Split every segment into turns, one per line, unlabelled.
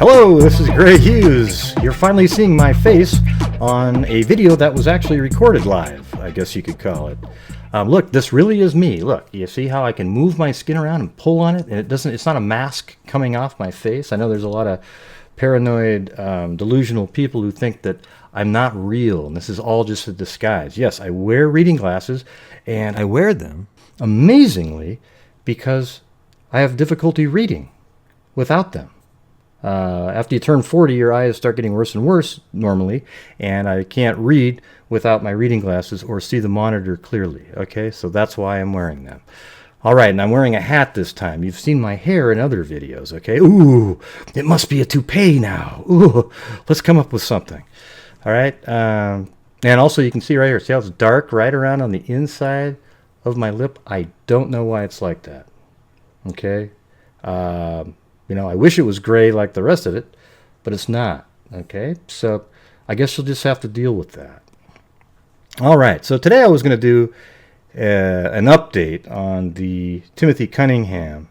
Hello, this is Greg Hughes. You're finally seeing my face on a video that was actually recorded live, I guess you could call it. Look, this really is me. Look, you see how I can move my skin around and pull on it, and it's not a mask coming off my face. I know there's a lot of paranoid, delusional people who think that I'm not real, and this is all just a disguise. Yes, I wear reading glasses, and I wear them amazingly because I have difficulty reading without them. After you turn 40, your eyes start getting worse and worse normally, and I can't read without my reading glasses or see the monitor clearly. Okay, so that's why I'm wearing them. All right, and I'm wearing a hat this time. You've seen my hair in other videos, okay? Ooh, it must be a toupee now. Ooh, let's come up with something. All right, and also you can see right here, see how it's dark right around on the inside of my lip? I don't know why it's like that, okay? I wish it was gray like the rest of it, but it's not, okay? So I guess you'll just have to deal with that. All right, so today I was going to do an update on the Timothy Cunningham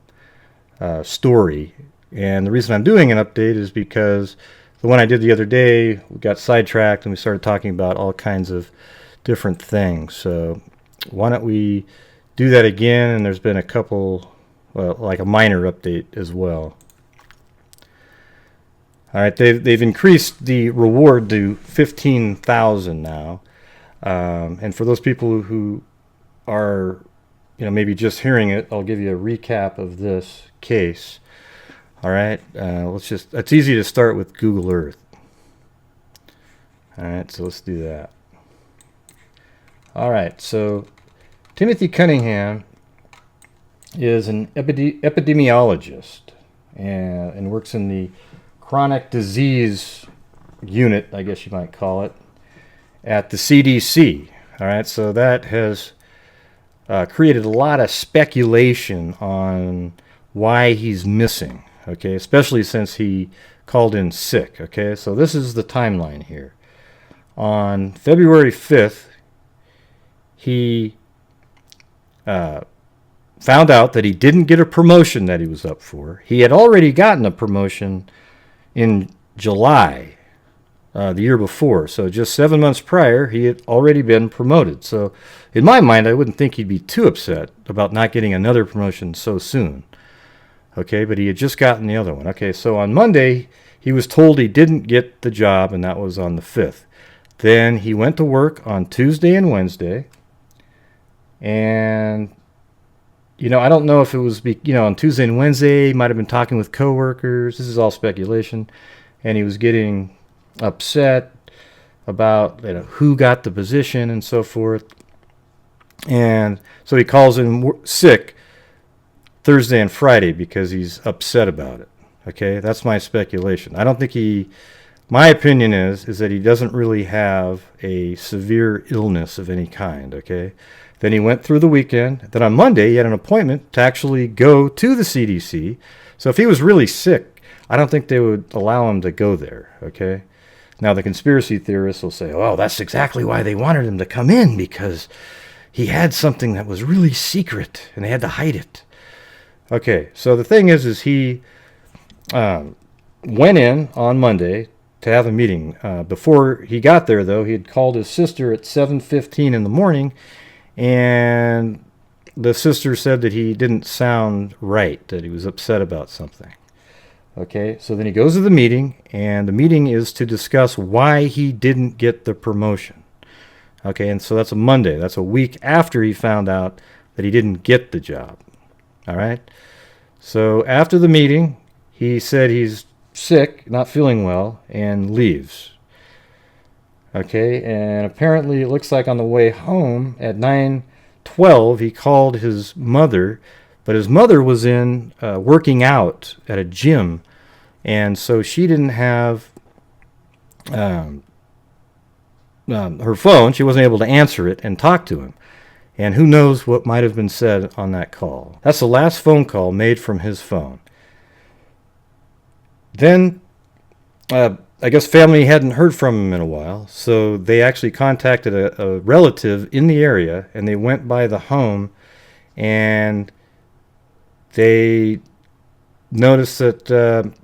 story. And the reason I'm doing an update is because the one I did the other day, we got sidetracked and we started talking about all kinds of different things. So why don't we do that again? And there's been a couple, well, like a minor update as well. All right, they've increased the reward to $15,000 now, and for those people who are, maybe just hearing it, I'll give you a recap of this case. All right, it's easy to start with Google Earth. All right, so let's do that. All right, so Timothy Cunningham is an epidemiologist and works in the chronic disease unit, I guess you might call it, at the CDC. All right, so that has created a lot of speculation on why he's missing, okay, especially since he called in sick, okay? So this is the timeline here. On February 5th, he found out that he didn't get a promotion that he was up for. He had already gotten a promotion in July the year before. So just 7 months prior, he had already been promoted. So in my mind, I wouldn't think he'd be too upset about not getting another promotion so soon. Okay, but he had just gotten the other one. Okay, so on Monday, he was told he didn't get the job, and that was on the 5th. Then he went to work on Tuesday and Wednesday, and I don't know if it was, on Tuesday and Wednesday, he might have been talking with coworkers. This is all speculation. And he was getting upset about who got the position and so forth. And so he calls in sick Thursday and Friday because he's upset about it. Okay, that's my speculation. I don't think my opinion is that he doesn't really have a severe illness of any kind, okay? Then he went through the weekend. Then on Monday, he had an appointment to actually go to the CDC. So if he was really sick, I don't think they would allow him to go there, okay? Now, the conspiracy theorists will say, oh, that's exactly why they wanted him to come in, because he had something that was really secret, and they had to hide it. Okay, so the thing is he went in on Monday to have a meeting. Before he got there, though, he had called his sister at 7:15 in the morning, and the sister said that he didn't sound right, that he was upset about something. Okay, so then he goes to the meeting, and the meeting is to discuss why he didn't get the promotion. Okay, and so that's a Monday. That's a week after he found out that he didn't get the job. All right, so after the meeting, he said he's sick, not feeling well, and leaves. Okay, and apparently it looks like on the way home at 9:12, he called his mother, but his mother was in working out at a gym, and so she didn't have her phone. She wasn't able to answer it and talk to him, and who knows what might have been said on that call. That's the last phone call made from his phone. Then I guess family hadn't heard from him in a while, so they actually contacted a relative in the area, and they went by the home, and they noticed that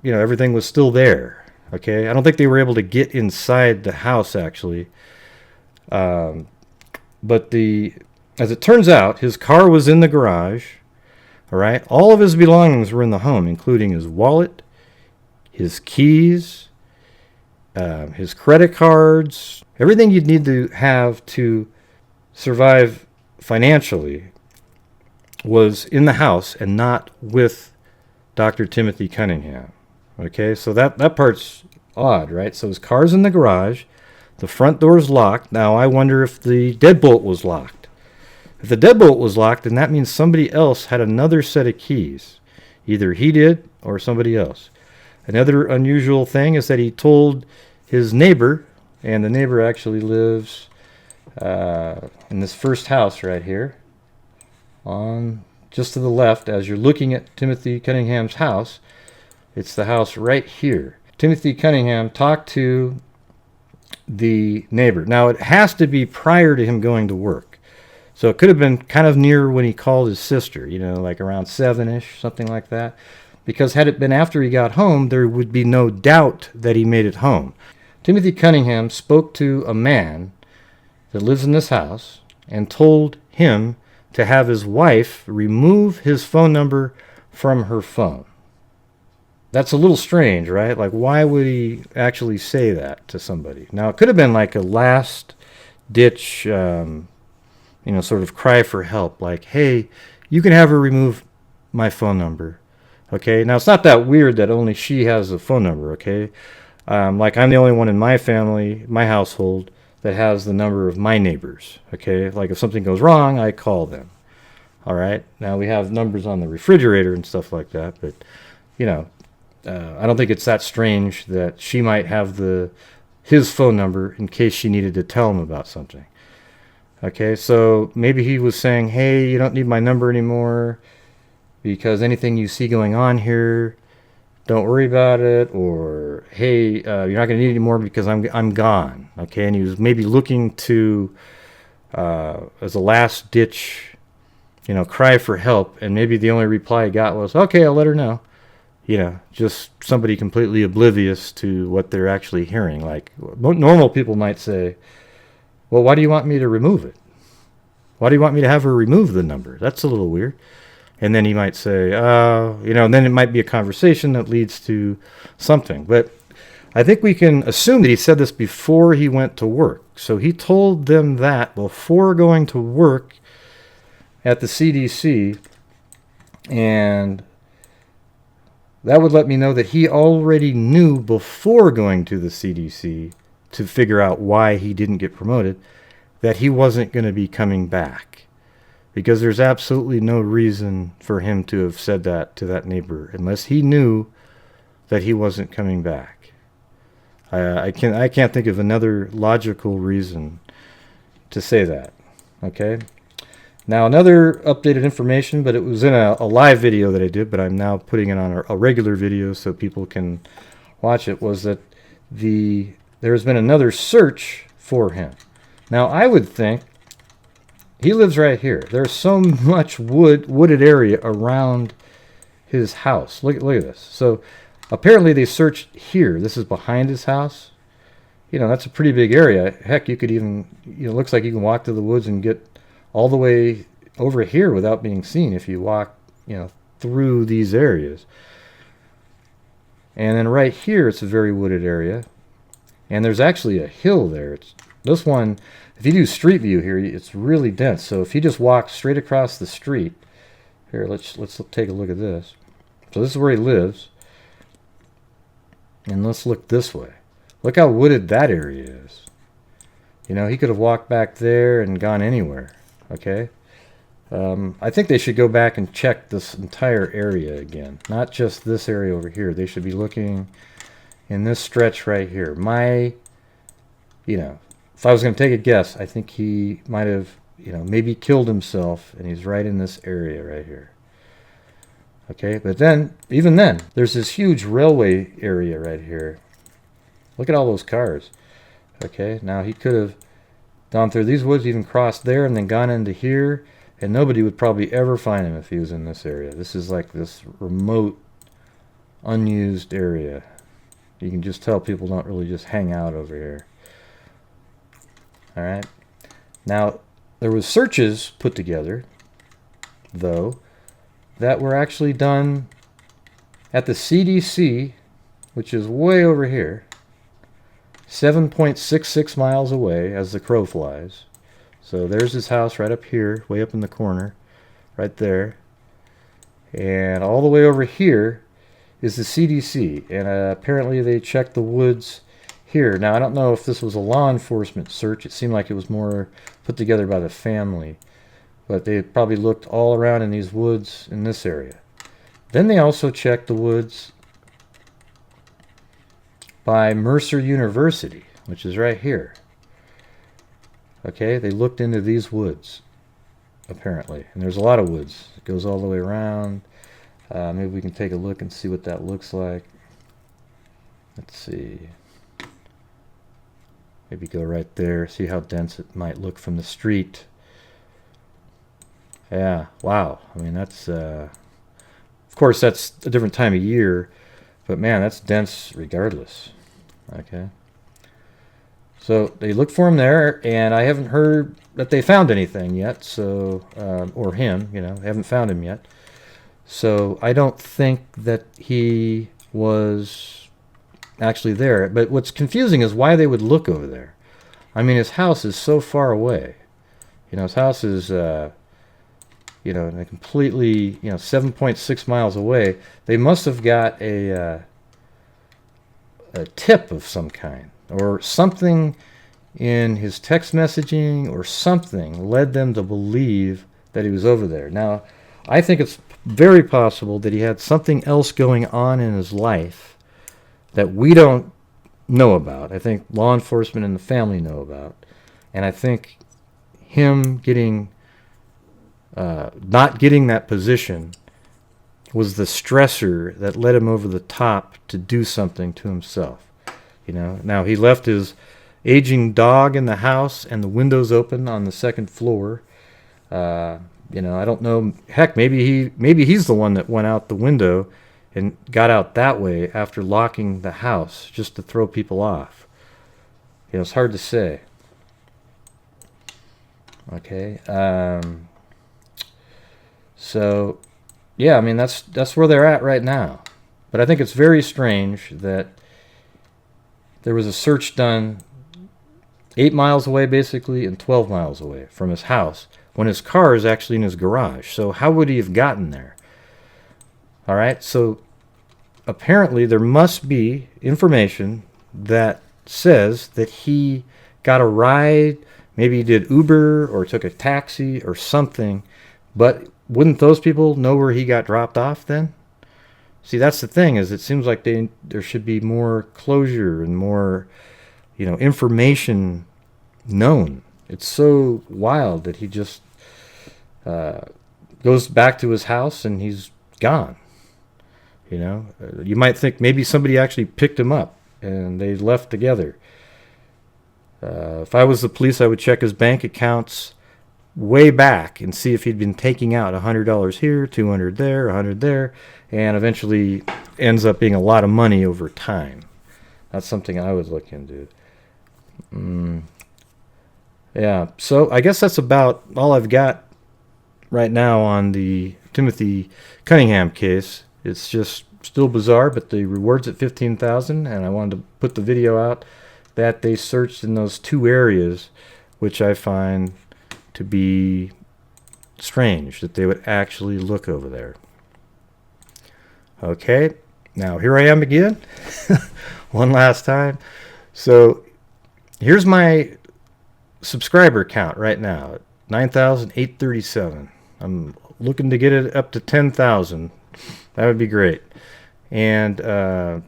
everything was still there. Okay, I don't think they were able to get inside the house actually, but as it turns out, his car was in the garage. All right, all of his belongings were in the home, including his wallet, his keys, his credit cards, everything you'd need to have to survive financially was in the house and not with Dr. Timothy Cunningham. Okay, so that part's odd, right? So his car's in the garage, the front door's locked. Now I wonder if the deadbolt was locked. If the deadbolt was locked, then that means somebody else had another set of keys. Either he did or somebody else. Another unusual thing is that he told his neighbor, and the neighbor actually lives in this first house right here, on just to the left as you're looking at Timothy Cunningham's house. It's the house right here. Timothy Cunningham talked to the neighbor. Now it has to be prior to him going to work. So it could have been kind of near when he called his sister, like around 7-ish, something like that. Because had it been after he got home, there would be no doubt that he made it home. Timothy Cunningham spoke to a man that lives in this house and told him to have his wife remove his phone number from her phone. That's a little strange, right? Like, why would he actually say that to somebody? Now, it could have been like a last-ditch, sort of cry for help. Like, hey, you can have her remove my phone number. Okay? Now, it's not that weird that only she has a phone number, okay? Like, I'm the only one in my family, my household, that has the number of my neighbors, okay? Like, if something goes wrong, I call them, all right? Now, we have numbers on the refrigerator and stuff like that, but, I don't think it's that strange that she might have his phone number in case she needed to tell him about something. Okay, so maybe he was saying, hey, you don't need my number anymore because anything you see going on here, don't worry about it, or hey, you're not going to need it anymore because I'm gone. Okay, and he was maybe looking to as a last ditch, cry for help, and maybe the only reply he got was, okay, I'll let her know. Just somebody completely oblivious to what they're actually hearing. Like, normal people might say, well, why do you want me to remove it? Why do you want me to have her remove the number? That's a little weird. And then he might say, and then it might be a conversation that leads to something. But I think we can assume that he said this before he went to work. So he told them that before going to work at the CDC, and that would let me know that he already knew before going to the CDC to figure out why he didn't get promoted, that he wasn't going to be coming back. Because there's absolutely no reason for him to have said that to that neighbor unless he knew that he wasn't coming back. I can't think of another logical reason to say that. Okay? Now, another updated information, but it was in a live video that I did, but I'm now putting it on a regular video so people can watch it, was that there's been another search for him. Now, I would think he lives right here. There's so much wooded area around his house. Look at this. So apparently they searched here. This is behind his house. That's a pretty big area. Heck, you could even, looks like you can walk to the woods and get all the way over here without being seen if you walk, through these areas. And then right here, it's a very wooded area. And there's actually a hill there. This one, if you do street view here, it's really dense. So if you just walk straight across the street, here, let's take a look at this. So this is where he lives. And let's look this way. Look how wooded that area is. He could have walked back there and gone anywhere. Okay? I think they should go back and check this entire area again. Not just this area over here. They should be looking in this stretch right here. If I was going to take a guess, I think he might have, maybe killed himself, and he's right in this area right here. Okay, but then, even then, there's this huge railway area right here. Look at all those cars. Okay, now he could have gone through these woods, even crossed there, and then gone into here, and nobody would probably ever find him if he was in this area. This is like this remote unused area. You can just tell people don't really just hang out over here. All right. Now, there was searches put together, though, that were actually done at the CDC, which is way over here, 7.66 miles away as the crow flies. So there's his house right up here, way up in the corner, right there. And all the way over here is the CDC, and apparently they checked the woods here. Now, I don't know if this was a law enforcement search. It seemed like it was more put together by the family, but they probably looked all around in these woods in this area. Then they also checked the woods by Mercer University, which is right here. Okay, they looked into these woods, apparently, and there's a lot of woods. It goes all the way around. Maybe we can take a look and see what that looks like. Let's see. Maybe go right there, see how dense it might look from the street. Yeah, wow. I mean, that's, of course, that's a different time of year, but man, that's dense regardless. Okay. So they looked for him there, and I haven't heard that they found anything yet, so, or him, you know, they haven't found him yet. So I don't think that he was actually there. But what's confusing is why they would look over there. I mean, his house is so far away. You know, his house is, you know, completely, you know, 7.6 miles away. They must have got a tip of some kind, or something in his text messaging or something led them to believe that he was over there. Now, I think it's very possible that he had something else going on in his life that we don't know about. I think law enforcement and the family know about. And I think him getting, not getting that position was the stressor that led him over the top to do something to himself. You know, now he left his aging dog in the house and the windows open on the second floor. You know, I don't know. Heck, maybe he's the one that went out the window and got out that way after locking the house just to throw people off. You know, it's hard to say. Okay. So, yeah, I mean, that's where they're at right now. But I think it's very strange that there was a search done 8 miles away, basically, and 12 miles away from his house, when his car is actually in his garage. So how would he have gotten there? All right, so apparently there must be information that says that he got a ride, maybe he did Uber or took a taxi or something, but wouldn't those people know where he got dropped off then? See, that's the thing, is it seems like there should be more closure and more, you know, information known. It's so wild that he just goes back to his house and he's gone. You know, you might think maybe somebody actually picked him up and they left together. If I was the police, I would check his bank accounts way back and see if he'd been taking out $100 here, $200 there, $100 there, and eventually ends up being a lot of money over time. That's something I would look into. Yeah, so I guess that's about all I've got right now on the Timothy Cunningham case. It's just still bizarre, but the reward's at $15,000, and I wanted to put the video out that they searched in those two areas, which I find to be strange that they would actually look over there. Okay, now here I am again, one last time. So here's my subscriber count right now, 9,837. I'm looking to get it up to 10,000. That would be great. And a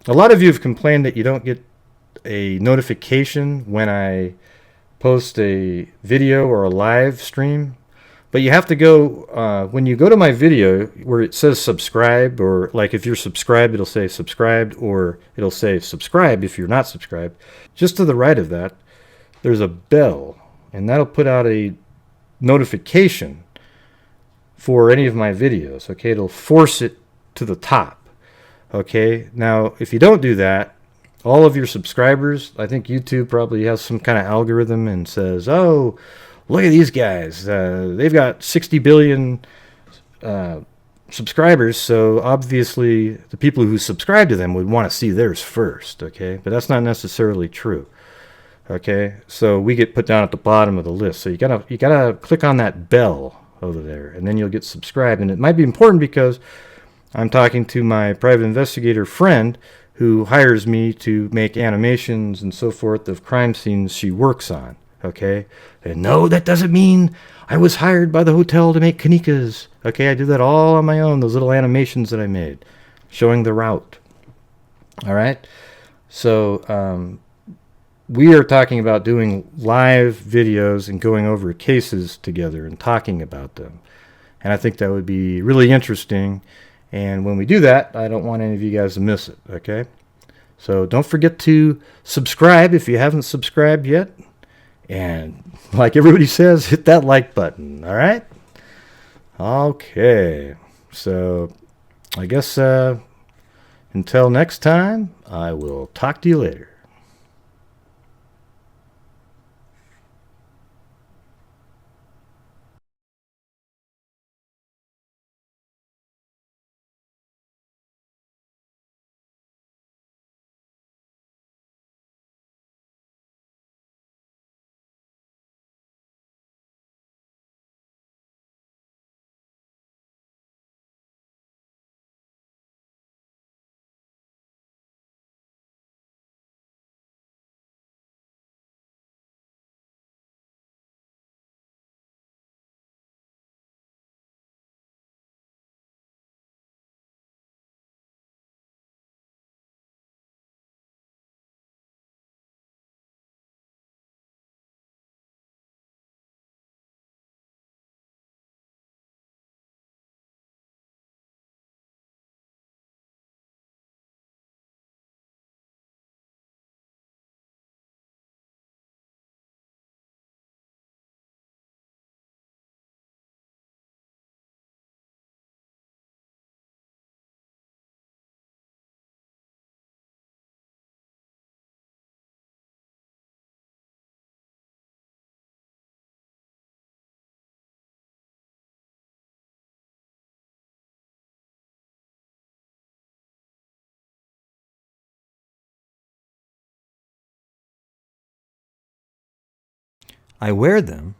lot of you have complained that you don't get a notification when I post a video or a live stream. But you have to go, when you go to my video where it says subscribe, or like if you're subscribed, it'll say subscribed, or it'll say subscribe if you're not subscribed. Just to the right of that, there's a bell, and that'll put out a notification for any of my videos. Okay, it'll force it to the top. Okay, now if you don't do that, all of your subscribers, I think YouTube probably has some kind of algorithm and says, oh, look at these guys. They've got 60 billion uh, subscribers, so obviously the people who subscribe to them would want to see theirs first, okay? But that's not necessarily true. Okay, so we get put down at the bottom of the list. So you gotta click on that bell over there, and then you'll get subscribed. And it might be important because I'm talking to my private investigator friend who hires me to make animations and so forth of crime scenes she works on. Okay, and no, that doesn't mean I was hired by the hotel to make kanikas. Okay, I did that all on my own. Those little animations that I made, showing the route. All right, so we are talking about doing live videos and going over cases together and talking about them. And I think that would be really interesting. And when we do that, I don't want any of you guys to miss it, okay? So don't forget to subscribe if you haven't subscribed yet. And like everybody says, hit that like button, all right? Okay. So I guess until next time, I will talk to you later. I wear them